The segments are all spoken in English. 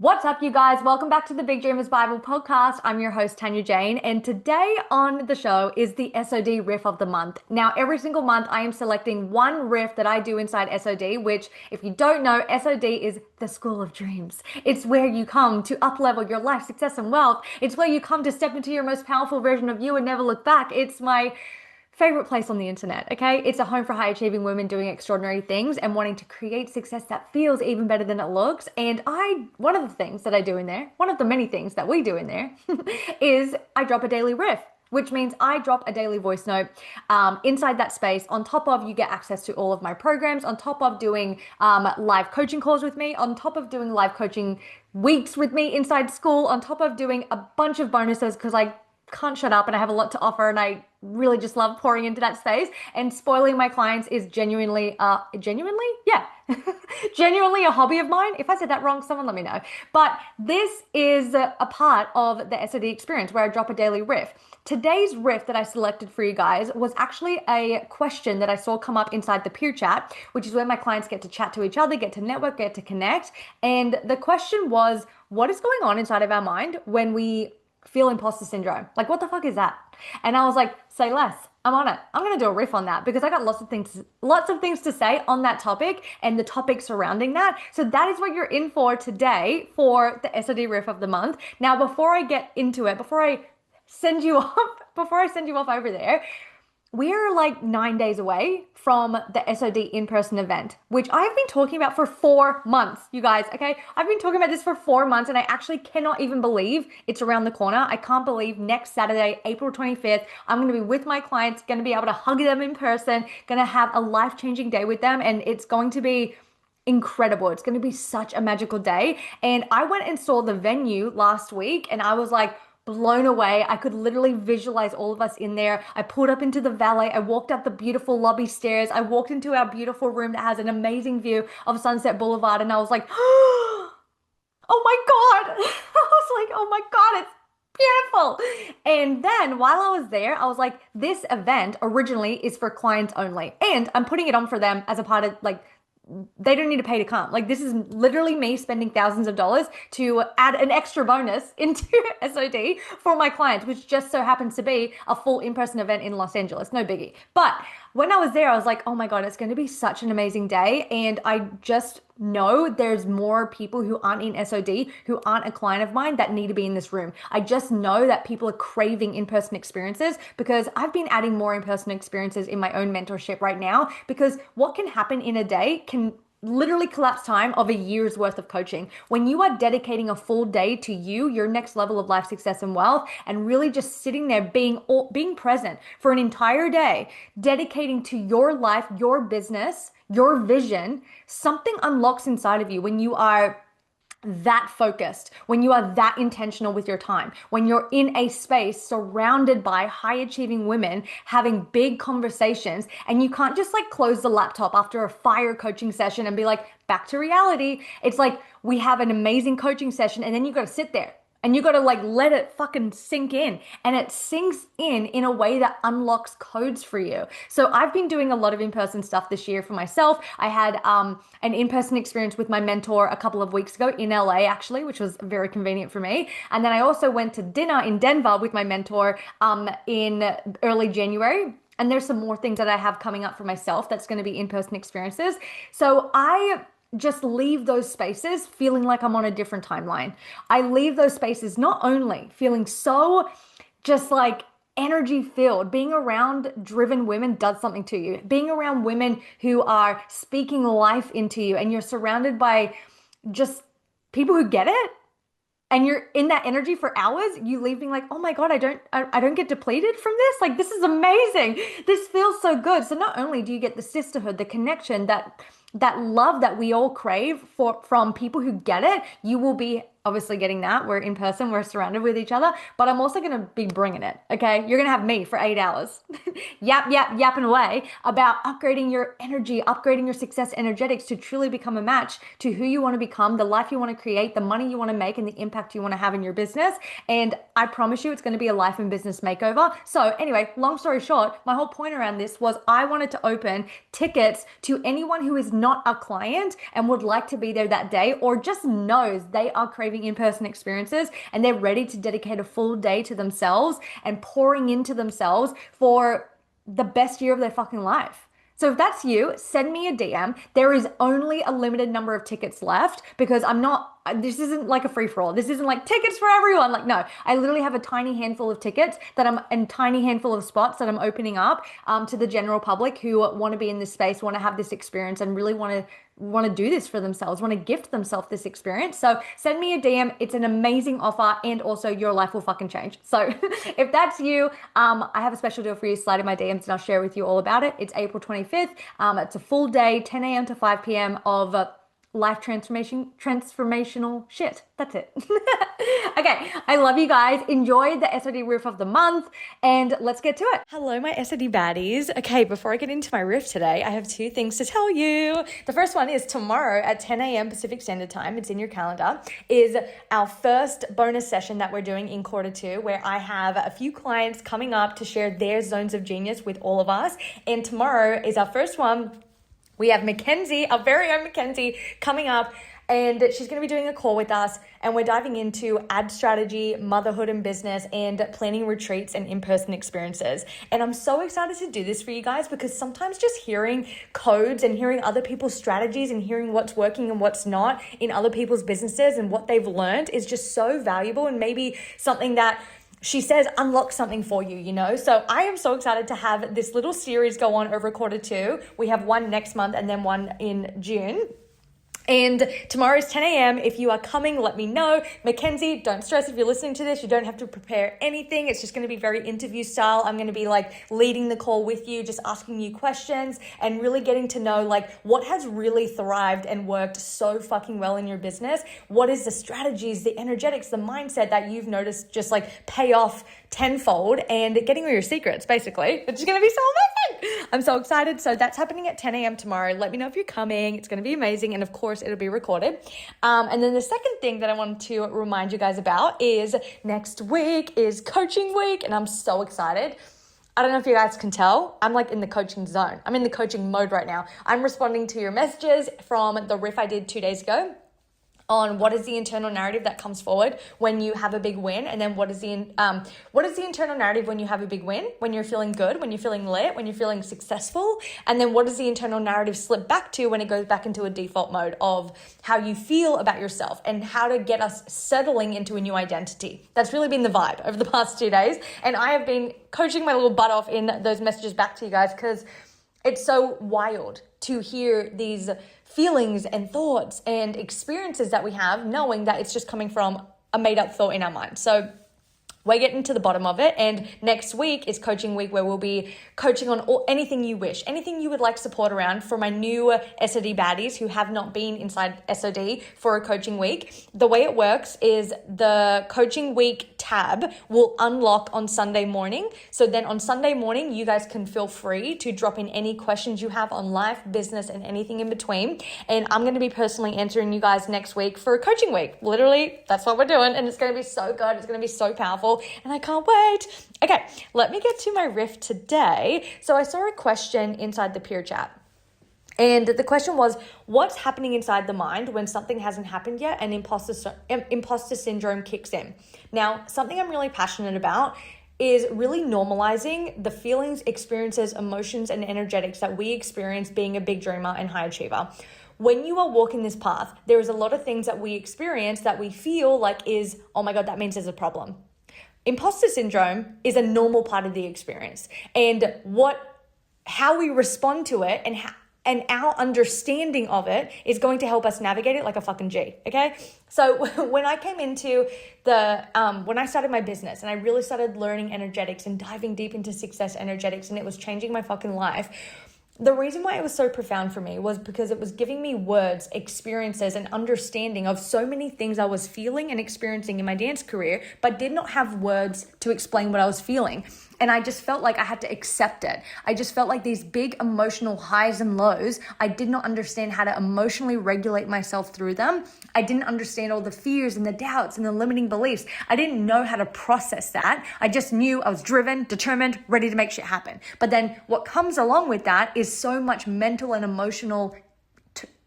What's up, you guys? Welcome back to the Big Dreamers Bible podcast. I'm your host, Tanya Jane, and today on the show is the SOD riff of the month. Now, every single month, I am selecting one riff that I do inside SOD, which, if you don't know, SOD is the school of dreams. It's where you come to up-level your life, success, and wealth. It's where you come to step into your most powerful version of you and never look back. It's my favorite place on the internet, okay? It's a home for high achieving women doing extraordinary things and wanting to create success that feels even better than it looks. And one of the things that I do in there, one of the many things that we do in there, is I drop a daily riff. Which means I drop a daily voice note inside that space. On top of, you get access to all of my programs, on top of doing live coaching calls with me, on top of doing live coaching weeks with me inside school, on top of doing a bunch of bonuses because I can't shut up and I have a lot to offer and I really just love pouring into that space, and spoiling my clients is genuinely, yeah, genuinely a hobby of mine. If I said that wrong, someone let me know. But this is a part of the SOD experience where I drop a daily riff. Today's riff that I selected for you guys was actually a question that I saw come up inside the peer chat, which is where my clients get to chat to each other, get to network, get to connect. And the question was, what is going on inside of our mind when we feel imposter syndrome? Like, what the fuck is that? And I was like, say less. I'm on it. I'm going to do a riff on that because I got lots of things to say on that topic and the topic surrounding that. So that is what you're in for today for the SOD riff of the month. Now, before I get into it, before I send you off over there, we're like 9 days away from the SOD in-person event, which I've been talking about for 4 months, you guys, okay? I've been talking about this for 4 months and I actually cannot even believe it's around the corner. I can't believe next Saturday, April 25th, I'm going to be with my clients, going to be able to hug them in person, going to have a life-changing day with them, and it's going to be incredible. It's going to be such a magical day. And I went and saw the venue last week and I was like, blown away. I could literally visualize all of us in there. I pulled up into the valet. I walked up the beautiful lobby stairs. I walked into our beautiful room that has an amazing view of Sunset Boulevard. And I was like, oh my God. I was like, oh my God, it's beautiful. And then while I was there, I was like, this event originally is for clients only. And I'm putting it on for them as a part of like, they don't need to pay to come. Like, this is literally me spending thousands of dollars to add an extra bonus into SOD for my clients, which just so happens to be a full in-person event in Los Angeles. No biggie. But when I was there, I was like, oh my God, it's going to be such an amazing day. And I just know there's more people who aren't in SOD, who aren't a client of mine, that need to be in this room. I just know that people are craving in-person experiences because I've been adding more in-person experiences in my own mentorship right now, because what can happen in a day can literally collapse time of a year's worth of coaching. When you are dedicating a full day to you, your next level of life, success, and wealth, and really just sitting there being present for an entire day, dedicating to your life, your business, your vision, something unlocks inside of you when you are that focused, when you are that intentional with your time, when you're in a space surrounded by high achieving women having big conversations, and you can't just like close the laptop after a fire coaching session and be like, back to reality. It's like, we have an amazing coaching session and then you got to sit there and you got to like let it fucking sink in, and it sinks in a way that unlocks codes for you. So I've been doing a lot of in-person stuff this year for myself. I had an in-person experience with my mentor a couple of weeks ago in LA, actually, which was very convenient for me. And then I also went to dinner in Denver with my mentor in early January. And there's some more things that I have coming up for myself that's going to be in-person experiences. So I just leave those spaces feeling like I'm on a different timeline. I leave those spaces not only feeling so just like energy filled. Being around driven women does something to you. Being around women who are speaking life into you, and you're surrounded by just people who get it, and you're in that energy for hours, you leave being like, oh my God, I don't get depleted from this. Like, this is amazing. This feels so good. So not only do you get the sisterhood, the connection, that love that we all crave from people who get it, you will be obviously getting that. We're in person, we're surrounded with each other, but I'm also going to be bringing it. Okay. You're going to have me for 8 hours. Yapping away about upgrading your energy, upgrading your success energetics to truly become a match to who you want to become, the life you want to create, the money you want to make, and the impact you want to have in your business. And I promise you, it's going to be a life and business makeover. So anyway, long story short, my whole point around this was I wanted to open tickets to anyone who is not a client and would like to be there that day, or just knows they are craving in-person experiences and they're ready to dedicate a full day to themselves and pouring into themselves for the best year of their fucking life. So if that's you, send me a DM. There is only a limited number of tickets left because this isn't like a free for all. This isn't like tickets for everyone. Like, no, I literally have a tiny handful of tickets and tiny handful of spots that I'm opening up to the general public who want to be in this space, want to have this experience, and really want to do this for themselves, want to gift themselves this experience. So send me a DM. It's an amazing offer, and also your life will fucking change. So if that's you, I have a special deal for you. Slide in my DMs and I'll share with you all about it. It's April 25th. It's a full day, 10 a.m. to 5 p.m. of life transformational shit. That's it. Okay, I love you guys. Enjoy the SOD riff of the month, and let's get to it. Hello, my SOD baddies. Okay, before I get into my riff today, I have two things to tell you. The first one is tomorrow at 10 a.m. Pacific Standard Time, it's in your calendar, is our first bonus session that we're doing in Q2, where I have a few clients coming up to share their zones of genius with all of us. And tomorrow is our first one. We have Mackenzie, our very own Mackenzie, coming up, and she's going to be doing a call with us, and we're diving into ad strategy, motherhood and business, and planning retreats and in-person experiences. And I'm so excited to do this for you guys because sometimes just hearing codes and hearing other people's strategies and hearing what's working and what's not in other people's businesses and what they've learned is just so valuable, and maybe something that she says unlock something for you, you know? So I am so excited to have this little series go on over Q2. We have one next month and then one in June. And tomorrow's 10 a.m. If you are coming, let me know. Mackenzie, don't stress if you're listening to this. You don't have to prepare anything. It's just going to be very interview style. I'm going to be like leading the call with you, just asking you questions and really getting to know like what has really thrived and worked so fucking well in your business. What is the strategies, the energetics, the mindset that you've noticed just like pay off tenfold, and getting all your secrets, basically. It's going to be so amazing. I'm so excited. So that's happening at 10 a.m. tomorrow. Let me know if you're coming. It's going to be amazing. And of course, it'll be recorded. And then the second thing that I wanted to remind you guys about is next week is coaching week. And I'm so excited. I don't know if you guys can tell, I'm like in the coaching zone. I'm in the coaching mode right now. I'm responding to your messages from the riff I did 2 days ago on what is the internal narrative that comes forward when you have a big win, and then what is the internal narrative when you have a big win, when you're feeling good, when you're feeling lit, when you're feeling successful, and then what does the internal narrative slip back to when it goes back into a default mode of how you feel about yourself and how to get us settling into a new identity. That's really been the vibe over the past 2 days, and I have been coaching my little butt off in those messages back to you guys because it's so wild to hear these feelings and thoughts and experiences that we have, knowing that it's just coming from a made-up thought in our mind. So we're getting to the bottom of it, and next week is coaching week where we'll be coaching on anything you wish, anything you would like support around for my new SOD baddies who have not been inside SOD for a coaching week. The way it works is the coaching week tab will unlock on Sunday morning. So then on Sunday morning, you guys can feel free to drop in any questions you have on life, business, and anything in between. And I'm going to be personally answering you guys next week for a coaching week. Literally, that's what we're doing. And it's going to be so good. It's going to be so powerful. And I can't wait. Okay, let me get to my riff today. So I saw a question inside the peer chat. And the question was, what's happening inside the mind when something hasn't happened yet and imposter syndrome kicks in? Now, something I'm really passionate about is really normalizing the feelings, experiences, emotions, and energetics that we experience being a big dreamer and high achiever. When you are walking this path, there is a lot of things that we experience that we feel like is, oh my God, that means there's a problem. Imposter syndrome is a normal part of the experience, and how we respond to it and our understanding of it is going to help us navigate it like a fucking G, okay? So when I came into when I started my business and I really started learning energetics and diving deep into success energetics, and it was changing my fucking life, The reason why it was so profound for me was because it was giving me words, experiences, and understanding of so many things I was feeling and experiencing in my dance career, but did not have words to explain what I was feeling. And I just felt like I had to accept it. I just felt like these big emotional highs and lows, I did not understand how to emotionally regulate myself through them. I didn't understand all the fears and the doubts and the limiting beliefs. I didn't know how to process that. I just knew I was driven, determined, ready to make shit happen. But then what comes along with that is so much mental and emotional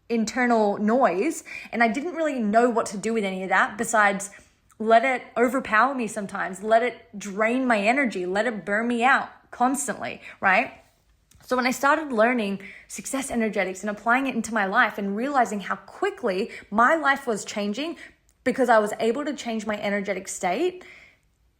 internal noise. And I didn't really know what to do with any of that besides let it overpower me sometimes, let it drain my energy, let it burn me out constantly, right? So when I started learning success energetics and applying it into my life and realizing how quickly my life was changing because I was able to change my energetic state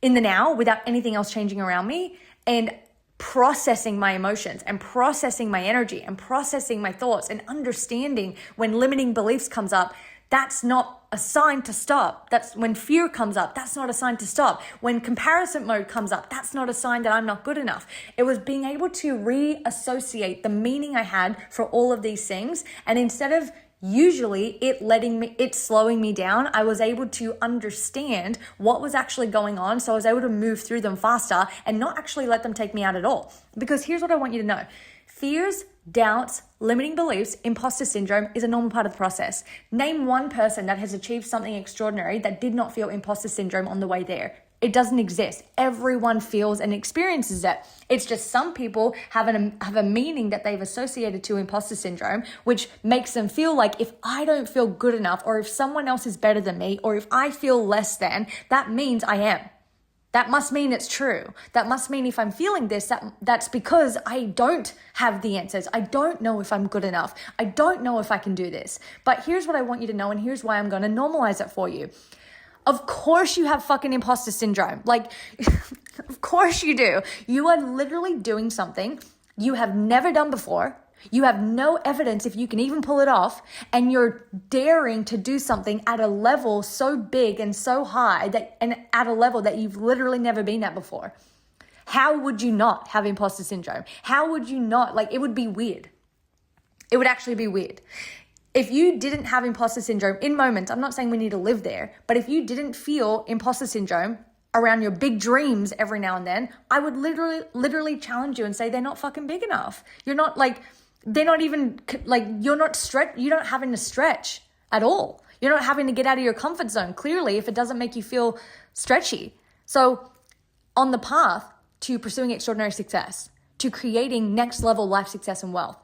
in the now without anything else changing around me, and processing my emotions and processing my energy and processing my thoughts and understanding when limiting beliefs comes up, that's not a sign to stop. That's when fear comes up. That's not a sign to stop. When comparison mode comes up, that's not a sign that I'm not good enough. It was being able to reassociate the meaning I had for all of these things. And instead of usually it slowing me down, I was able to understand what was actually going on. So I was able to move through them faster and not actually let them take me out at all. Because here's what I want you to know. Fears, doubts, limiting beliefs, imposter syndrome is a normal part of the process. Name one person that has achieved something extraordinary that did not feel imposter syndrome on the way there. It doesn't exist. Everyone feels and experiences it. It's just some people have a meaning that they've associated to imposter syndrome, which makes them feel like if I don't feel good enough, or if someone else is better than me, or if I feel less than, that means I am. That must mean it's true. That must mean if I'm feeling this, that's because I don't have the answers. I don't know if I'm good enough. I don't know if I can do this. But here's what I want you to know, and here's why I'm going to normalize it for you. Of course you have fucking imposter syndrome. Like, of course you do. You are literally doing something you have never done before. You have no evidence if you can even pull it off, and you're daring to do something at a level so big and so high and at a level that you've literally never been at before. How would you not have imposter syndrome? How would you not? Like, it would be weird. It would actually be weird. If you didn't have imposter syndrome in moments, I'm not saying we need to live there, but if you didn't feel imposter syndrome around your big dreams every now and then, I would literally challenge you and say they're not fucking big enough. You're not like, they're not even like, you're not having to stretch at all. You're not having to get out of your comfort zone, clearly, if it doesn't make you feel stretchy. So on the path to pursuing extraordinary success, to creating next level life success and wealth,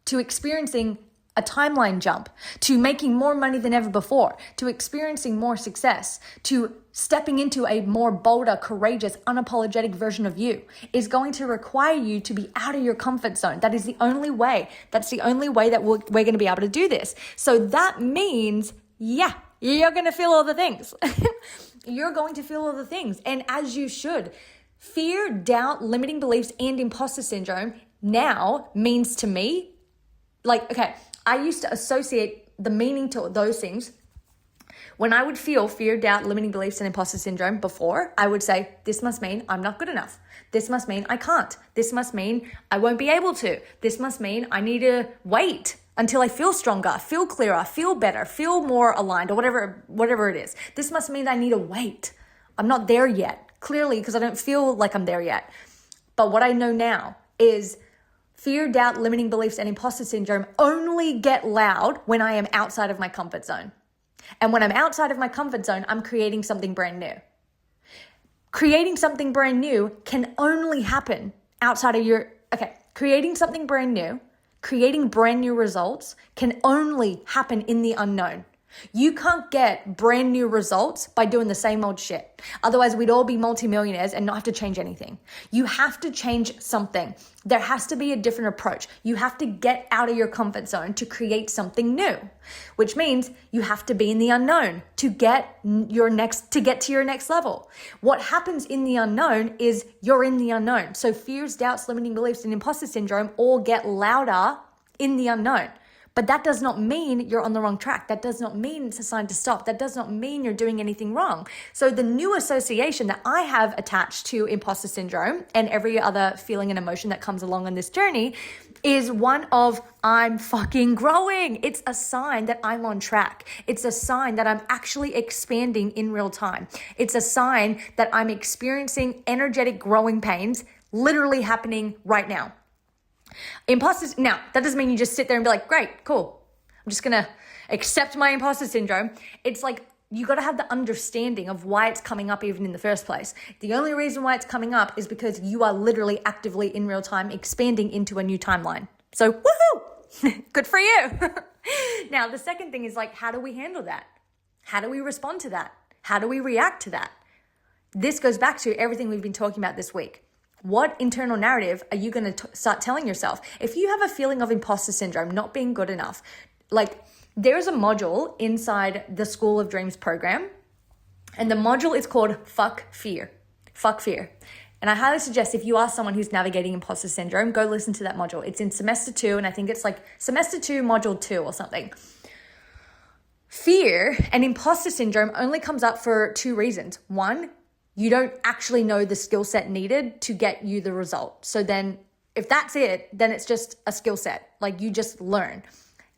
to experiencing a timeline jump, to making more money than ever before, to experiencing more success, to stepping into a more bolder, courageous, unapologetic version of you, is going to require you to be out of your comfort zone. That is the only way. That's the only way that we're going to be able to do this. So that means, yeah, you're going to feel all the things. You're going to feel all the things. And as you should. Fear, doubt, limiting beliefs, and imposter syndrome now means to me, like, okay, I used to associate the meaning to those things. When I would feel fear, doubt, limiting beliefs, and imposter syndrome before, I would say, this must mean I'm not good enough. This must mean I can't. This must mean I won't be able to. This must mean I need to wait until I feel stronger, feel clearer, feel better, feel more aligned, or whatever it is. This must mean I need to wait. I'm not there yet, clearly, because I don't feel like I'm there yet. But what I know now is fear, doubt, limiting beliefs, and imposter syndrome only get loud when I am outside of my comfort zone. And when I'm outside of my comfort zone, I'm creating something brand new. Creating something brand new can only happen outside of creating something brand new, creating brand new results can only happen in the unknown. You can't get brand new results by doing the same old shit. Otherwise, we'd all be multimillionaires and not have to change anything. You have to change something. There has to be a different approach. You have to get out of your comfort zone to create something new, which means you have to be in the unknown to get to your next level. What happens in the unknown is you're in the unknown. So fears, doubts, limiting beliefs, and imposter syndrome all get louder in the unknown. But that does not mean you're on the wrong track. That does not mean it's a sign to stop. That does not mean you're doing anything wrong. So the new association that I have attached to imposter syndrome and every other feeling and emotion that comes along on this journey is one of I'm fucking growing. It's a sign that I'm on track. It's a sign that I'm actually expanding in real time. It's a sign that I'm experiencing energetic growing pains literally happening right now. Imposters, now, that doesn't mean you just sit there and be like, great, cool. I'm just going to accept my imposter syndrome. It's like, you got to have the understanding of why it's coming up even in the first place. The only reason why it's coming up is because you are literally actively in real time expanding into a new timeline. So, woohoo! Good for you. Now, the second thing is like, how do we handle that? How do we respond to that? How do we react to that? This goes back to everything we've been talking about this week. What internal narrative are you going to start telling yourself? If you have a feeling of imposter syndrome, not being good enough, like there's a module inside the School of Dreams program, and the module is called Fuck Fear. Fuck Fear. And I highly suggest if you are someone who's navigating imposter syndrome, go listen to that module. It's in semester 2, and I think it's like semester 2, module 2 or something. Fear and imposter syndrome only comes up for 2 reasons. One, you don't actually know the skill set needed to get you the result. So then if that's it, then it's just a skill set. Like you just learn.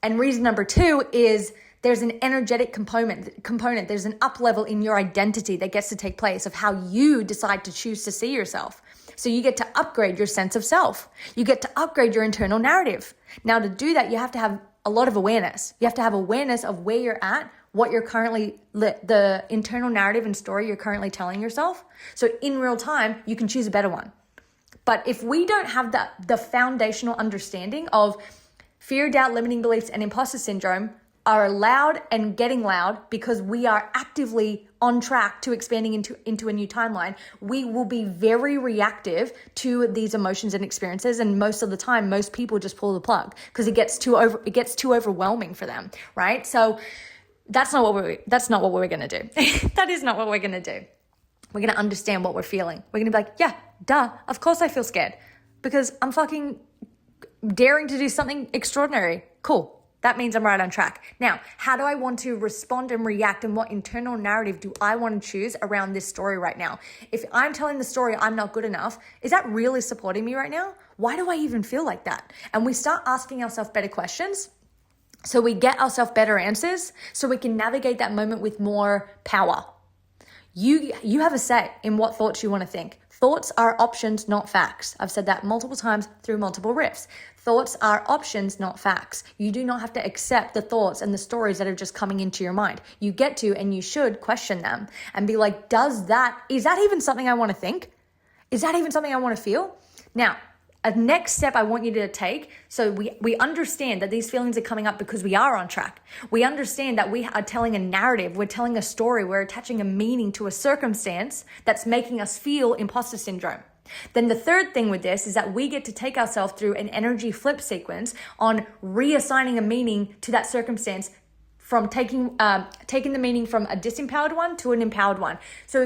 And reason number 2 is there's an energetic component. There's an up level in your identity that gets to take place of how you decide to choose to see yourself. So you get to upgrade your sense of self. You get to upgrade your internal narrative. Now to do that, you have to have a lot of awareness. You have to have awareness of where you're at, what you're currently, the internal narrative and story you're currently telling yourself. So in real time, you can choose a better one. But if we don't have the foundational understanding of fear, doubt, limiting beliefs, and imposter syndrome are loud and getting loud because we are actively on track to expanding into a new timeline, we will be very reactive to these emotions and experiences. And most of the time, most people just pull the plug because it gets too overwhelming for them, right? So that's not what we're going to do. That is not what we're going to do. We're going to understand what we're feeling. We're going to be like, yeah, duh, of course I feel scared because I'm fucking daring to do something extraordinary. Cool. That means I'm right on track. Now, how do I want to respond and react, and what internal narrative do I want to choose around this story right now? If I'm telling the story I'm not good enough, is that really supporting me right now? Why do I even feel like that? And we start asking ourselves better questions so we get ourselves better answers so we can navigate that moment with more power. You have a say in what thoughts you want to think. Thoughts are options, not facts. I've said that multiple times through multiple riffs. Thoughts are options, not facts. You do not have to accept the thoughts and the stories that are just coming into your mind. You get to, and you should question them and be like, is that even something I want to think? Is that even something I want to feel? Now, a next step I want you to take, so we understand that these feelings are coming up because we are on track. We understand that we are telling a narrative, we're telling a story, we're attaching a meaning to a circumstance that's making us feel imposter syndrome. Then the third thing with this is that we get to take ourselves through an energy flip sequence on reassigning a meaning to that circumstance, from taking the meaning from a disempowered one to an empowered one. So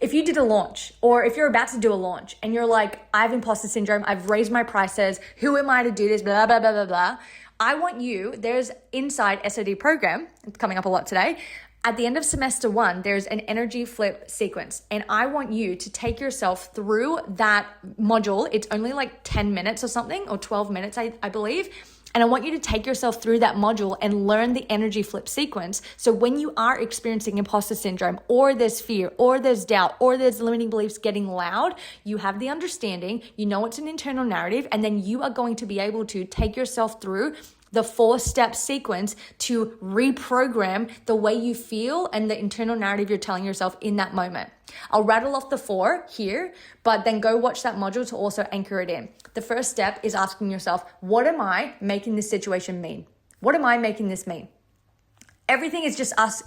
if you did a launch, or if you're about to do a launch and you're like, I have imposter syndrome, I've raised my prices, who am I to do this, blah, blah, blah, blah, blah. I want you, there's inside SOD program, it's coming up a lot today. At the end of semester 1, there's an energy flip sequence. And I want you to take yourself through that module. It's only like 10 minutes or something, or 12 minutes, I believe. And I want you to take yourself through that module and learn the energy flip sequence. So when you are experiencing imposter syndrome, or there's fear, or there's doubt, or there's limiting beliefs getting loud, you have the understanding, you know it's an internal narrative, and then you are going to be able to take yourself through the 4-step sequence to reprogram the way you feel and the internal narrative you're telling yourself in that moment. I'll rattle off the 4 here, but then go watch that module to also anchor it in. The first step is asking yourself, what am I making this situation mean? What am I making this mean? Everything is just us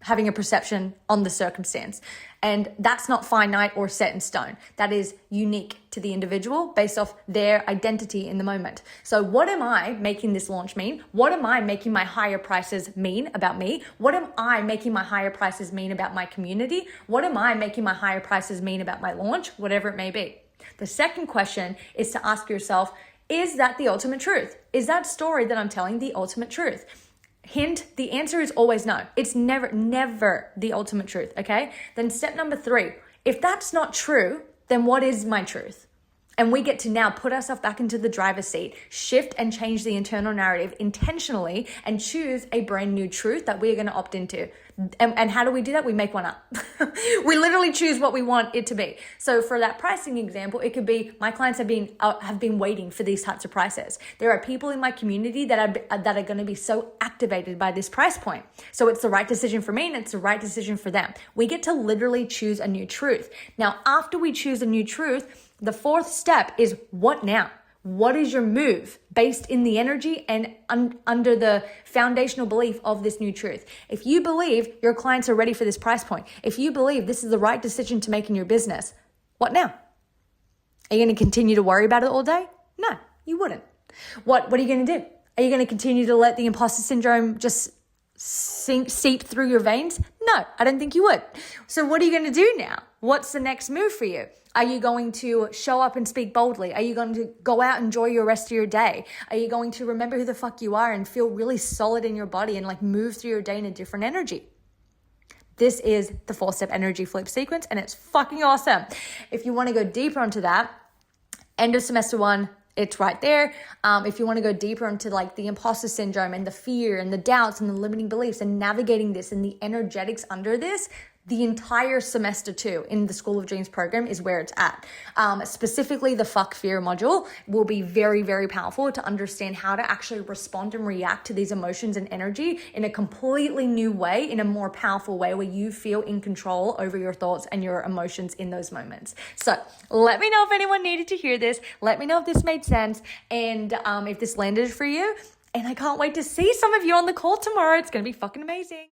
having a perception on the circumstance. And that's not finite or set in stone. That is unique to the individual based off their identity in the moment. So what am I making this launch mean? What am I making my higher prices mean about me? What am I making my higher prices mean about my community? What am I making my higher prices mean about my launch? Whatever it may be. The second question is to ask yourself, Is that the ultimate truth? Is that story that I'm telling the ultimate truth? Hint, the answer is always no. It's never the ultimate truth, okay? Then step number 3, if that's not true, then what is my truth? And we get to now put ourselves back into the driver's seat, shift and change the internal narrative intentionally, and choose a brand new truth that we're going to opt into. And how do we do that? We make one up. We literally choose what we want it to be. So for that pricing example, it could be my clients have been waiting for these types of prices. There are people in my community that are going to be so activated by this price point. So it's the right decision for me and it's the right decision for them. We get to literally choose a new truth. Now, after we choose a new truth, the 4th step is what now? What is your move based in the energy and under the foundational belief of this new truth? If you believe your clients are ready for this price point, if you believe this is the right decision to make in your business, what now? Are you going to continue to worry about it all day? No, you wouldn't. What are you going to do? Are you going to continue to let the imposter syndrome just seep through your veins? No, I don't think you would. So what are you going to do now? What's the next move for you? Are you going to show up and speak boldly? Are you going to go out and enjoy your rest of your day? Are you going to remember who the fuck you are and feel really solid in your body and like move through your day in a different energy? This is the 4-step energy flip sequence and it's fucking awesome. If you want to go deeper onto that, end of semester 1, it's right there. If you want to go deeper into like the imposter syndrome and the fear and the doubts and the limiting beliefs and navigating this and the energetics under this, the entire semester 2 in the School of Dreams program is where it's at. Specifically, the fuck fear module will be very, very powerful to understand how to actually respond and react to these emotions and energy in a completely new way, in a more powerful way where you feel in control over your thoughts and your emotions in those moments. So let me know if anyone needed to hear this. Let me know if this made sense and if this landed for you. And I can't wait to see some of you on the call tomorrow. It's going to be fucking amazing.